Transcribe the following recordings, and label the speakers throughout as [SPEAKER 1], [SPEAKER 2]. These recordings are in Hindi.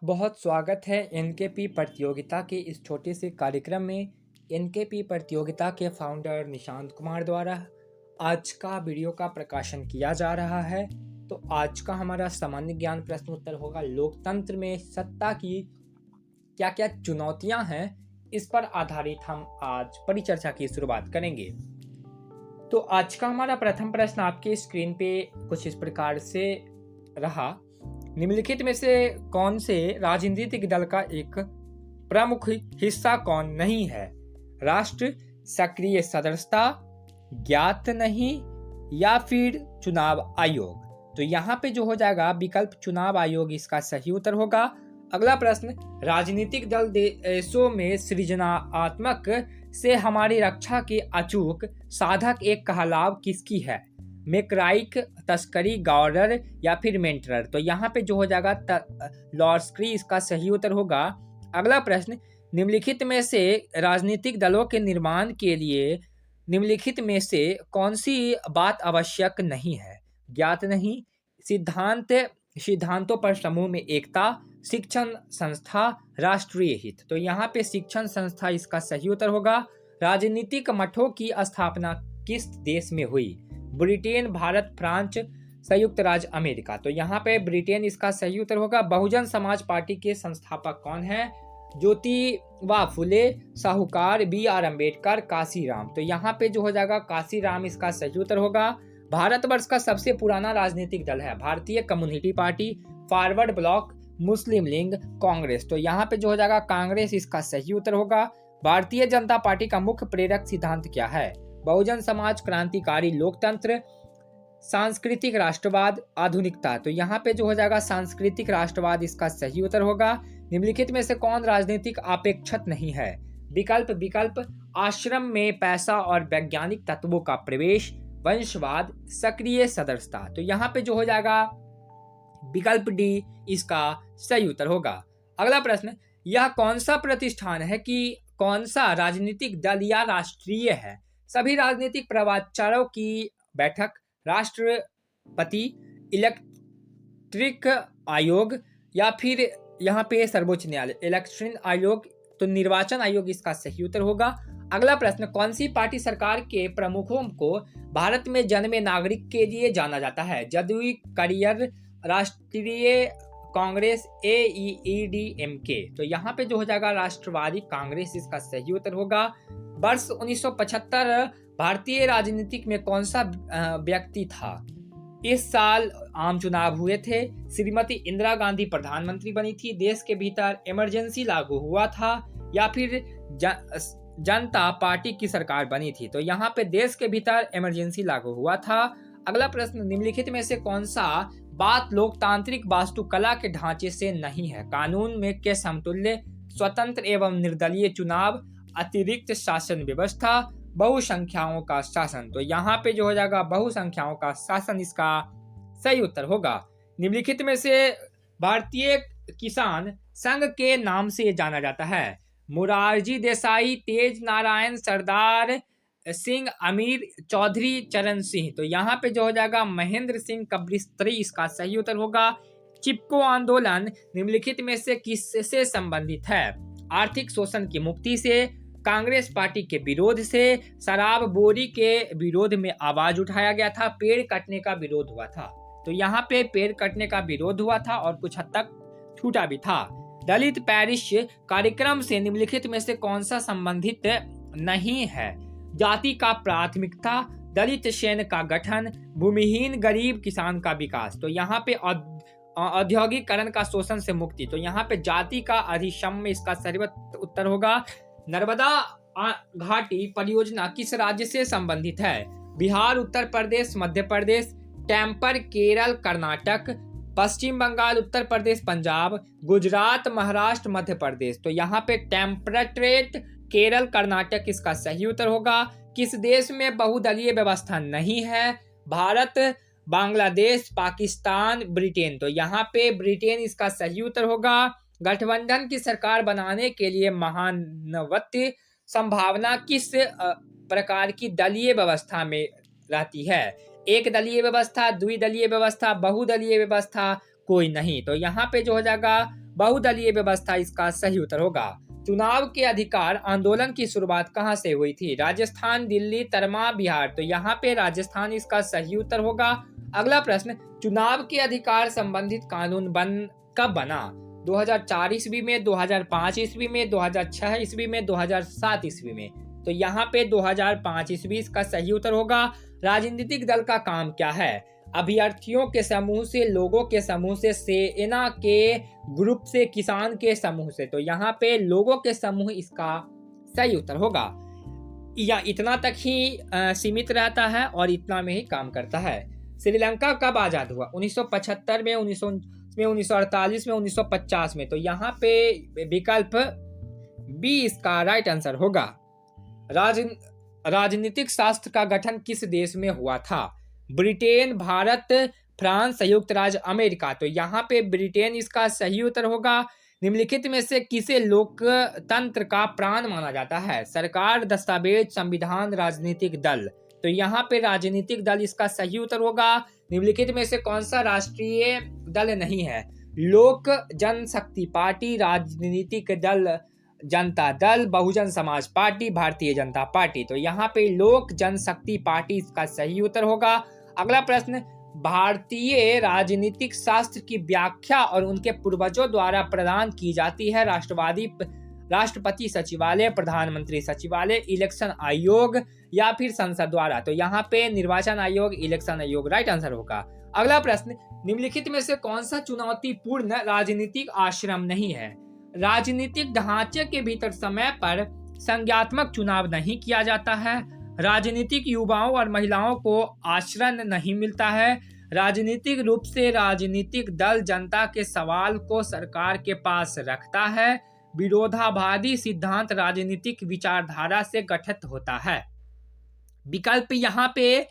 [SPEAKER 1] बहुत स्वागत है एनकेपी प्रतियोगिता के इस छोटे से कार्यक्रम में। एनकेपी प्रतियोगिता के फाउंडर निशांत कुमार द्वारा आज का वीडियो का प्रकाशन किया जा रहा है। तो आज का हमारा सामान्य ज्ञान प्रश्न उत्तर होगा, लोकतंत्र में सत्ता की क्या क्या चुनौतियां हैं। इस पर आधारित हम आज परिचर्चा की शुरुआत करेंगे। तो आज का हमारा प्रथम प्रश्न आपके स्क्रीन पे कुछ इस प्रकार से रहा। निम्नलिखित में से कौन से राजनीतिक दल का एक प्रमुख हिस्सा कौन नहीं है? राष्ट्र, सक्रिय सदस्यता, ज्ञात नहीं या फिर चुनाव आयोग। तो यहाँ पे जो हो जाएगा विकल्प चुनाव आयोग इसका सही उत्तर होगा। अगला प्रश्न, राजनीतिक दल देशों में सृजनात्मक से हमारी रक्षा के अचूक साधक एक कहलाव किसकी है? मैकराइक, तस्करी, गॉर्डर या फिर मेंटरर। तो यहाँ पे जो हो जाएगा लॉर्स्क्री इसका सही उत्तर होगा। अगला प्रश्न, निम्नलिखित में से राजनीतिक दलों के निर्माण के लिए निम्नलिखित में से कौन सी बात आवश्यक नहीं है? ज्ञात नहीं, सिद्धांतों पर समूह में एकता, शिक्षण संस्था, राष्ट्रीय हित। तो यहाँ पे शिक्षण संस्था इसका सही उत्तर होगा। राजनीतिक मठों की स्थापना किस देश में हुई? ब्रिटेन, भारत, फ्रांस, संयुक्त राज्य अमेरिका। तो यहाँ पे ब्रिटेन इसका सही उत्तर होगा। बहुजन समाज पार्टी के संस्थापक कौन है? ज्योतिबा फुले, साहूकार, बी.आर. अम्बेडकर, काशीराम। तो यहाँ पे जो हो जाएगा काशीराम इसका सही उत्तर होगा। भारतवर्ष का सबसे पुराना राजनीतिक दल है भारतीय कम्युनिस्ट पार्टी, फॉरवर्ड ब्लॉक, मुस्लिम लीग, कांग्रेस। तो यहाँ पे जो हो जाएगा कांग्रेस इसका सही उत्तर होगा। भारतीय जनता पार्टी का मुख्य प्रेरक सिद्धांत क्या है? बहुजन समाज, क्रांतिकारी लोकतंत्र, सांस्कृतिक राष्ट्रवाद, आधुनिकता। तो यहाँ पे जो हो जाएगा सांस्कृतिक राष्ट्रवाद इसका सही उत्तर होगा। निम्नलिखित में से कौन राजनीतिक अपेक्षित नहीं है? विकल्प आश्रम में पैसा और वैज्ञानिक तत्वों का प्रवेश, वंशवाद, सक्रिय सदस्यता। तो यहाँ पे जो हो जाएगा विकल्प डी इसका सही उत्तर होगा। अगला प्रश्न, यह कौन सा प्रतिष्ठान है कि कौन सा राजनीतिक दल या राष्ट्रीय है? सभी राजनीतिक प्रवक्ताओं की बैठक, राष्ट्रपति, इलेक्ट्रिक आयोग या फिर यहाँ पे सर्वोच्च न्यायालय, इलेक्शन आयोग। तो निर्वाचन आयोग इसका सही उत्तर होगा। अगला प्रश्न, कौन सी पार्टी सरकार के प्रमुखों को भारत में जन्मे नागरिक के लिए जाना जाता है? जदयू, करियर, राष्ट्रीय कांग्रेस, AEDMK। तो यहाँ पे जो हो जाएगा राष्ट्रवादी कांग्रेस इसका सही उत्तर होगा। वर्ष 1975 भारतीय राजनीतिक में कौन सा व्यक्ति था? इस साल आम चुनाव हुए थे। श्रीमती इंदिरा गांधी प्रधानमंत्री बनी थी। देश के भीतर इमरजेंसी लागू हुआ था या फिर जनता पार्टी की सरकार बनी थी। तो यहाँ पे देश के भीतर इमरजेंसी लागू हुआ था। अगला प्रश्न, निम्नलिखित में से कौन सा बात लोकतांत्रिक वास्तुकला के ढांचे से नहीं है? कानून में के समतुल्य, स्वतंत्र एवं निर्दलीय चुनाव, अतिरिक्त शासन व्यवस्था, बहुसंख्याओं का शासन। तो यहाँ पे जो हो जाएगा बहुसंख्याओं का शासन इसका सही उत्तर होगा। निम्नलिखित में से भारतीय किसान संघ के नाम से जाना जाता है? मुरारजी देसाई, तेज नारायण, सरदार सिंह, अमीर चौधरी, चरण सिंह। तो यहाँ पे जो हो जाएगा महेंद्र सिंह कब्रिस्त्री इसका सही उत्तर होगा। चिपको आंदोलन निम्नलिखित में से किससे संबंधित है? आर्थिक शोषण की मुक्ति से, कांग्रेस पार्टी के विरोध से, शराबखोरी के विरोध में आवाज उठाया गया था, पेड़ काटने का विरोध हुआ था। तो यहाँ पे पेड़ काटने का विरोध हुआ था और कुछ हद तक छूटा भी था। दलित पैरिश कार्यक्रम से निम्नलिखित में से कौन सा संबंधित नहीं है? जाति का प्राथमिकता, दलित सैन्य का गठन, भूमिहीन गरीब किसान का विकास। तो यहाँ पे औद्योगिकरण का शोषण से मुक्ति। तो यहाँ पे जाति का अधिशम्य इसका सही उत्तर होगा। नर्मदा घाटी परियोजना किस राज्य से संबंधित है? बिहार, उत्तर प्रदेश, मध्य प्रदेश, टेम्पर केरल, कर्नाटक, पश्चिम बंगाल, उत्तर प्रदेश, पंजाब, गुजरात, महाराष्ट्र, मध्य प्रदेश। तो यहाँ पे टेम्परेट केरल, कर्नाटक इसका सही उत्तर होगा। किस देश में बहुदलीय व्यवस्था नहीं है? भारत, बांग्लादेश, पाकिस्तान, ब्रिटेन। तो यहाँ पे ब्रिटेन इसका सही उत्तर होगा। गठबंधन की सरकार बनाने के लिए महानवत्य संभावना किस प्रकार की दलीय व्यवस्था में रहती है? एक दलीय व्यवस्था, द्विदलीय व्यवस्था, बहुदलीय व्यवस्था, कोई नहीं। तो यहाँ पे जो हो जाएगा बहुदलीय व्यवस्था इसका सही उत्तर होगा। चुनाव के अधिकार आंदोलन की शुरुआत कहां से हुई थी? राजस्थान, दिल्ली, तरमा, बिहार। तो यहाँ पे राजस्थान इसका सही उत्तर होगा। अगला प्रश्न, चुनाव के अधिकार संबंधित कानून कब बना? 2004 ईस्वी में, 2005 ईस्वी में, 2006 ईस्वी में, 2007 ईस्वी में। तो यहाँ पे 2005 ईस्वी इसका सही उत्तर होगा। राजनीतिक दल का काम क्या है? अभ्यर्थियों के समूह से, लोगों के समूह से, सेना के ग्रुप से, किसान के समूह से। तो यहाँ पे लोगों के समूह इसका सही उत्तर होगा। या इतना तक ही सीमित रहता है और इतना में ही काम करता है। श्रीलंका कब आजाद हुआ? 1975 में, 1948 में, 1950 में। तो यहाँ पे विकल्प बी इसका राइट आंसर होगा। राजनीतिक शास्त्र का गठन किस देश में हुआ था? ब्रिटेन, भारत, फ्रांस, संयुक्त राज्य अमेरिका। तो यहाँ पे ब्रिटेन इसका सही उत्तर होगा। निम्नलिखित में से किसे लोकतंत्र का प्राण माना जाता है? सरकार, दस्तावेज, संविधान, राजनीतिक दल। तो यहाँ पे राजनीतिक दल इसका सही उत्तर होगा। निम्नलिखित में से कौन सा राष्ट्रीय दल नहीं है? लोक जनशक्ति पार्टी, राजनीतिक दल जनता दल, बहुजन समाज पार्टी, भारतीय जनता पार्टी। तो यहाँ पे लोक जनशक्ति पार्टी इसका सही उत्तर होगा। अगला प्रश्न, भारतीय राजनीतिक शास्त्र की व्याख्या और उनके पूर्वजों द्वारा प्रदान की जाती है राष्ट्रपति सचिवालय, प्रधानमंत्री सचिवालय, इलेक्शन आयोग या फिर संसद द्वारा? तो यहाँ पे निर्वाचन आयोग, इलेक्शन आयोग राइट आंसर होगा। अगला प्रश्न, निम्नलिखित में से कौन सा चुनौतीपूर्ण राजनीतिक आश्रम नहीं है? राजनीतिक ढांचे के भीतर समय पर संज्ञात्मक चुनाव नहीं किया जाता है, राजनीतिक युवाओं और महिलाओं को आश्रय नहीं मिलता है, राजनीतिक रूप से राजनीतिक दल जनता के सवाल को सरकार के पास रखता है, विरोधाभासी सिद्धांत राजनीतिक विचारधारा से गठित होता है। विकल्प यहाँ पे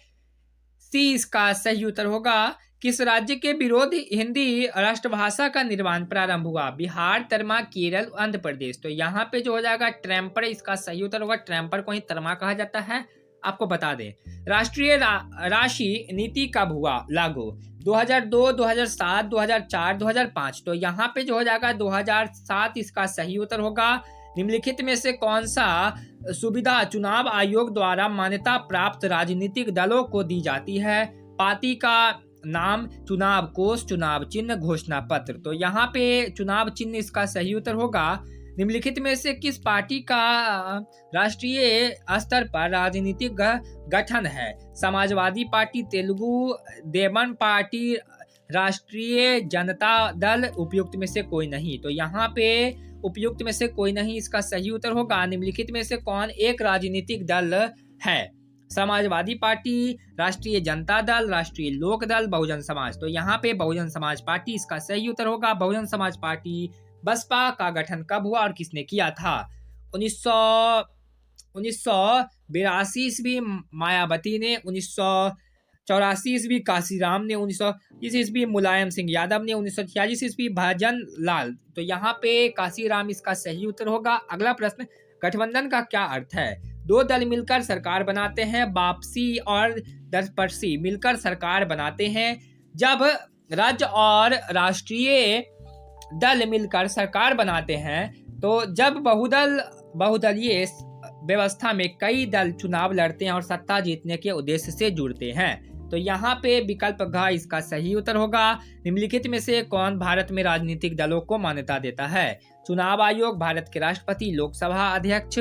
[SPEAKER 1] सी इसका सही उत्तर होगा। किस राज्य के विरोध हिंदी राष्ट्रभाषा का निर्माण प्रारंभ हुआ? बिहार, तरमा, केरल, आंध्र प्रदेश। तो यहाँ पे जो हो जाएगा ट्रैम्पर इसका सही उत्तर होगा। ट्रैम्पर को ही तरमा कहा जाता है, आपको बता दें। राष्ट्रीय राशि नीति कब हुआ लागू? 2002, 2007, 2004, 2005। तो यहाँ पे जो हो जाएगा 2007 इसका सही उत्तर होगा। निम्नलिखित में से कौन सा सुविधा चुनाव आयोग द्वारा मान्यता प्राप्त राजनीतिक दलों को दी जाती है? पार्टी का नाम, चुनाव कोष, चुनाव चिन्ह, घोषणा पत्र। तो यहाँ पे चुनाव चिन्ह इसका सही उत्तर होगा। निम्नलिखित में से किस पार्टी का राष्ट्रीय स्तर पर राजनीतिक गठन है? समाजवादी पार्टी, तेलुगु देवम पार्टी, राष्ट्रीय जनता दल, उपयुक्त में से कोई नहीं। तो यहाँ पे उपयुक्त में से कोई नहीं इसका सही उत्तर होगा। निम्नलिखित में से कौन एक राजनीतिक दल है? समाजवादी पार्टी, राष्ट्रीय जनता दल, राष्ट्रीय लोक दल, बहुजन समाज। तो यहाँ पे बहुजन समाज पार्टी इसका सही उत्तर होगा। बहुजन समाज पार्टी बसपा का गठन कब हुआ और किसने किया था? 1982 ईस्वी मायावती ने, 1984 ईस्वी काशीराम ने, 1920 ईस्वी मुलायम सिंह यादव ने, 1946 ईस्वी भजन लाल। तो यहाँ पे काशीराम इसका सही उत्तर होगा। अगला प्रश्न, गठबंधन का क्या अर्थ है? दो दल मिलकर सरकार बनाते हैं, वापसी और दरपरसी मिलकर सरकार बनाते हैं। जब राज्य और राष्ट्रीय दल मिलकर सरकार बनाते हैं तो जब बहुदलीय व्यवस्था में कई दल चुनाव लड़ते हैं और सत्ता जीतने के उद्देश्य से जुड़ते हैं। तो यहाँ पे विकल्प घ इसका सही उत्तर होगा। निम्नलिखित में से कौन भारत में राजनीतिक दलों को मान्यता देता है? चुनाव आयोग, भारत के राष्ट्रपति, लोकसभा अध्यक्ष,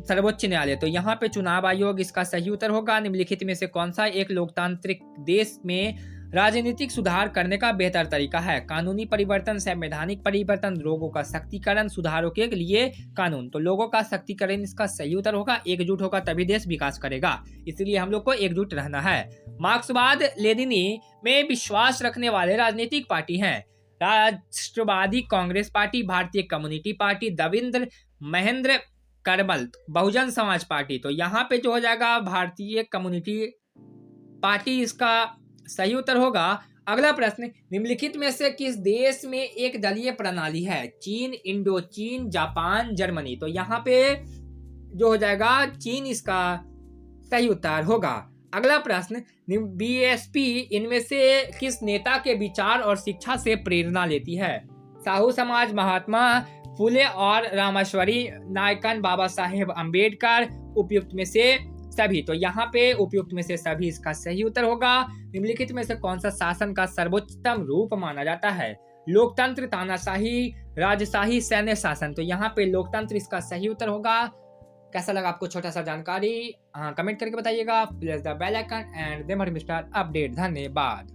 [SPEAKER 1] सर्वोच्च न्यायालय। तो यहाँ पे चुनाव आयोग इसका सही उत्तर होगा। निम्नलिखित में से कौन सा एक लोकतांत्रिक देश में राजनीतिक सुधार करने का बेहतर तरीका है? कानूनी परिवर्तन, संवैधानिक परिवर्तन, लोगों का सशक्तिकरण, सुधारों के लिए कानून। तो लोगों का सशक्तिकरण इसका सही उत्तर होगा। एकजुट होगा तभी देश विकास करेगा, इसलिए हम लोग को एकजुट रहना है। मार्क्सवाद लेनिनी में विश्वास रखने वाले राजनीतिक पार्टी हैं? राष्ट्रवादी कांग्रेस पार्टी, भारतीय communist party, Devendra Mahendra Karmal, Bahujan Samaj party. तो यहाँ पे जो हो जाएगा भारतीय कम्युनिस्ट पार्टी इसका सही उत्तर होगा। अगला प्रश्न, निम्नलिखित में से किस देश में एक दलीय प्रणाली है? चीन, इंडोचीन, जापान, जर्मनी। तो यहाँ पे जो हो जाएगा चीन इसका सही उत्तर होगा। अगला प्रश्न, बीएसपी इनमें से किस नेता के विचार और शिक्षा से प्रेरणा लेती है? साहू समाज, महात्मा फुले और रामेश्वरी नायकन, बाबा साहेब अम्बेडकर, उपयुक्त में से सभी। तो यहाँ पे उपयुक्त में से सभी इसका सही उत्तर होगा। निम्नलिखित में से कौन सा शासन का सर्वोच्चतम रूप माना जाता है? लोकतंत्र, तानाशाही, राजशाही, सैन्य शासन। तो यहाँ पे लोकतंत्र इसका सही उत्तर होगा। कैसा लगा आपको छोटा सा जानकारी? हाँ, कमेंट करके बताइएगा। Press the bell icon and never mister update. धन्यवाद।